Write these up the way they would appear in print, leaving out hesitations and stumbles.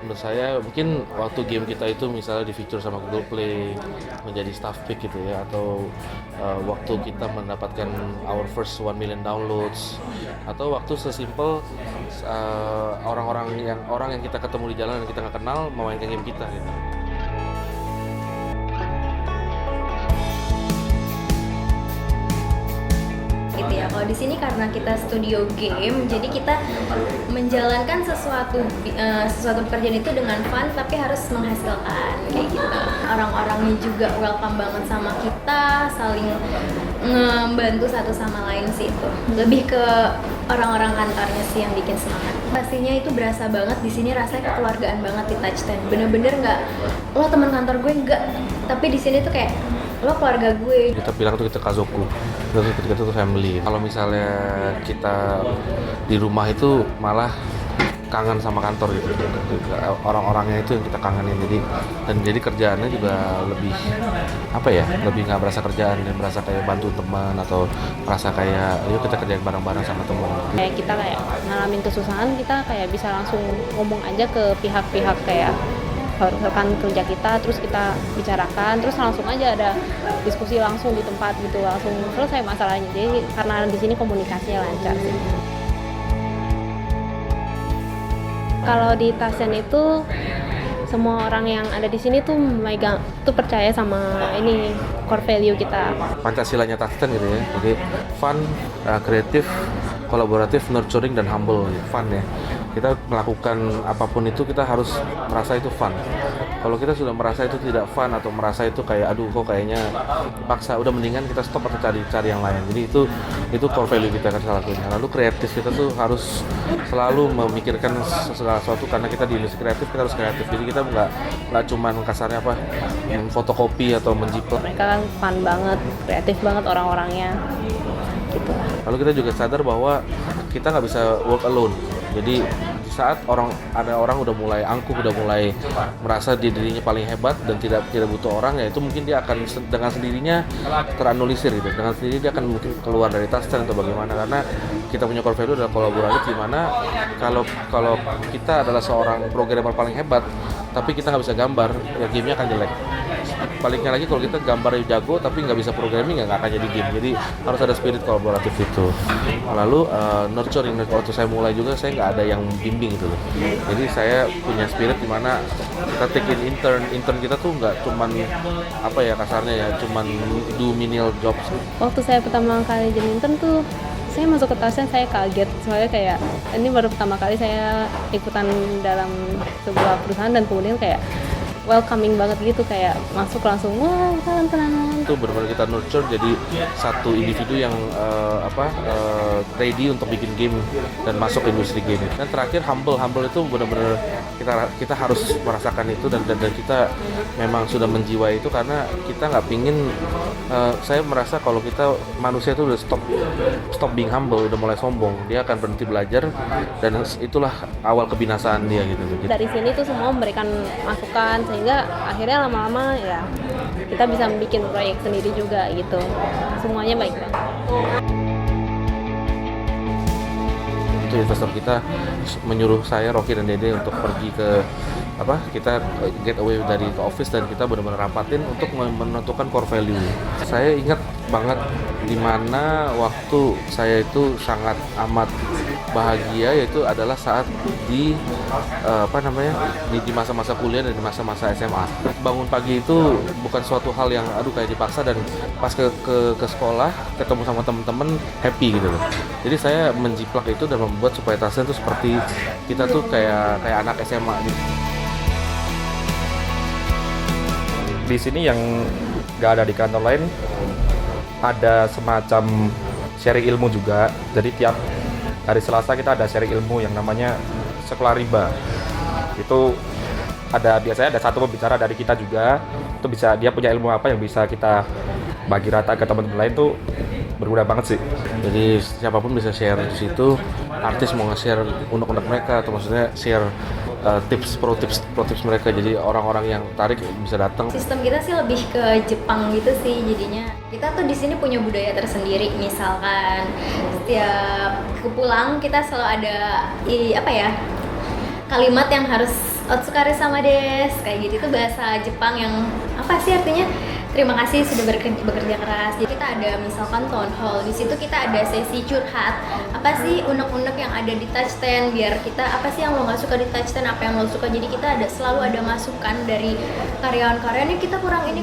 Menurut saya mungkin waktu game kita itu misalnya di feature sama Google Play menjadi staff pick gitu ya, atau waktu kita mendapatkan our first 1 million downloads, atau waktu sesimpel orang yang kita ketemu di jalan dan kita nggak kenal memainkan game kita gitu. Gitu ya. Kalau di sini karena kita studio game, jadi kita menjalankan sesuatu pekerjaan itu dengan fun tapi harus menghasilkan kayak gitu. Orang-orangnya juga welcome banget sama kita, saling membantu satu sama lain sih itu. Lebih ke orang-orang kantornya sih yang bikin semangat. Pastinya itu berasa banget di sini, rasanya kekeluargaan banget di Touch 10. Bener-bener nggak lo teman kantor gue nggak, tapi di sini tuh kayak lo keluarga gue. Kita bilang tuh kita kazoku, kita tuh family. Kalau misalnya kita di rumah itu malah kangen sama kantor gitu, orang-orangnya itu yang kita kangenin. Jadi kerjaannya juga lebih apa ya, lebih nggak berasa kerjaan dan berasa kayak bantu teman atau merasa kayak yuk kita kerjain bareng-bareng sama teman. Kayak kita kayak ngalamin kesusahan, kita kayak bisa langsung ngomong aja ke pihak-pihak kayak rekan kerja kita, terus kita bicarakan, terus langsung aja ada diskusi langsung di tempat gitu, langsung selesai masalahnya. Jadi karena di sini komunikasinya lancar sih. Kalau di Tasen itu semua orang yang ada di sini tuh memegang, tuh percaya sama ini core value kita. Pancasilanya Tasten gitu ya. Jadi fun, kreatif, kolaboratif, nurturing dan humble. Fun ya. Kita melakukan apapun itu kita harus merasa itu fun. Kalau kita sudah merasa itu tidak fun atau merasa itu kayak aduh kok kayaknya paksa, udah mendingan kita stop atau cari yang lain. Jadi itu core value kita kan salah satunya. Lalu kreatif kita tuh harus selalu memikirkan segala sesuatu, karena kita di industri kreatif kita harus kreatif. Jadi kita nggak cuman kasarnya apa fotokopi atau menjiplak. Mereka kan fun banget, kreatif banget orang-orangnya gitu. Lalu kita juga sadar bahwa kita nggak bisa work alone. Jadi di saat ada orang udah mulai angkuh, udah mulai merasa dirinya paling hebat dan tidak butuh orang, ya itu mungkin dia akan dengan sendirinya teranulisir gitu. Dengan sendiri dia akan mungkin keluar dari Tasten atau bagaimana, karena kita punya core value adalah kolaboratif, di mana kalau kita adalah seorang programmer paling hebat tapi kita nggak bisa gambar, ya gamenya akan jelek. Baliknya lagi, kalau kita gambarnya jago tapi nggak bisa programming, ya nggak akan jadi game. Jadi harus ada spirit kolaboratif itu. Lalu nurturing, waktu saya mulai juga saya nggak ada yang bimbing gitu loh. Jadi saya punya spirit di mana kita take in intern kita tuh nggak cuman apa ya kasarnya ya, cuman do menial jobs. Waktu saya pertama kali jadi intern tuh, saya masuk ke Tasen saya kaget, soalnya kayak ini baru pertama kali saya ikutan dalam sebuah perusahaan dan kemudian kayak welcoming banget gitu, kayak masuk langsung wah tenang. Itu benar-benar kita nurture jadi satu individu yang ready untuk bikin game dan masuk ke industri game. Dan terakhir humble itu benar-benar kita harus merasakan itu dan kita memang sudah menjiwai itu, karena kita nggak pingin saya merasa kalau kita manusia itu udah stop being humble, udah mulai sombong, dia akan berhenti belajar dan itulah awal kebinasaan dia gitu. Dari sini tuh semua memberikan masukan sehingga akhirnya lama-lama ya kita bisa bikin proyek sendiri juga gitu. Semuanya baik banget. Itu investor kita menyuruh saya, Rocky dan Dede untuk pergi ke kita get away dari office dan kita benar-benar rapatin untuk menentukan core value. Saya ingat banget di mana waktu saya itu sangat amat bahagia, yaitu adalah saat di masa-masa kuliah dan di masa-masa SMA. Bangun pagi itu bukan suatu hal yang kayak dipaksa, dan pas ke sekolah ketemu sama teman-teman happy gitu loh. Jadi saya menjiplak itu dan membuat supaya Tasen itu seperti kita tuh kayak anak SMA gitu. Di sini yang nggak ada di kantor lain, ada semacam sharing ilmu juga. Jadi tiap hari Selasa kita ada sharing ilmu yang namanya Sekolah Riba. Itu biasanya ada satu pembicara dari kita juga. Itu bisa dia punya ilmu apa yang bisa kita bagi rata ke teman-teman lain, tuh berguna banget sih. Jadi siapapun bisa share di situ. Artis mau nge-share unek-unek mereka, atau maksudnya share pro tips mereka, jadi orang-orang yang tarik bisa datang. Sistem kita sih lebih ke Jepang gitu sih, jadinya kita tuh di sini punya budaya tersendiri. Misalkan setiap pulang kita selalu ada kalimat yang harus otsukare sama des, kayak gitu. Itu bahasa Jepang yang apa sih artinya? Terima kasih sudah bekerja keras. Jadi kita ada misalkan town hall, di situ kita ada sesi curhat. Apa sih unek-unek yang ada di touch 10, biar kita apa sih yang lo nggak suka di touch 10, apa yang lo suka. Jadi kita selalu ada masukan dari karyawan-karyawan, kita kurang ini.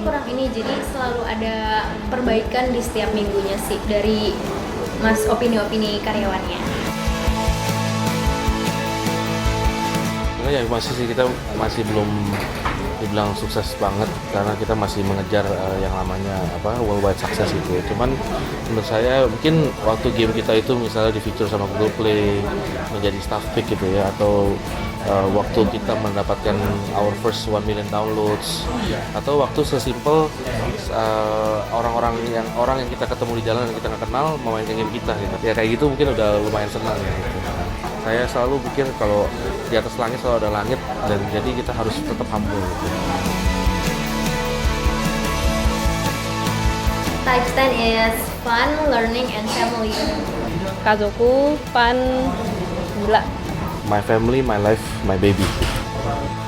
Jadi selalu ada perbaikan di setiap minggunya sih dari opini-opini karyawannya. Ya masih sih, kita masih belum dibilang sukses banget karena kita masih mengejar yang namanya worldwide success gitu. Cuman menurut saya mungkin waktu game kita itu misalnya di feature sama Google Play menjadi staff pick gitu ya, atau waktu kita mendapatkan our first 1 million downloads, atau waktu sesimpel orang yang kita ketemu di jalan yang kita nggak kenal memainkan game kita gitu. Ya kayak gitu mungkin udah lumayan senang ya gitu. Saya selalu pikir kalau di atas langit selalu ada langit, dan jadi kita harus tetap humble gitu. Touch 10 is fun, learning, and family. Kazoku, fun, gila. My family, my life, my baby.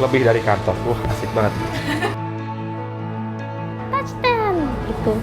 Lebih dari kantor. Wah, asik banget. Touch 10 itu.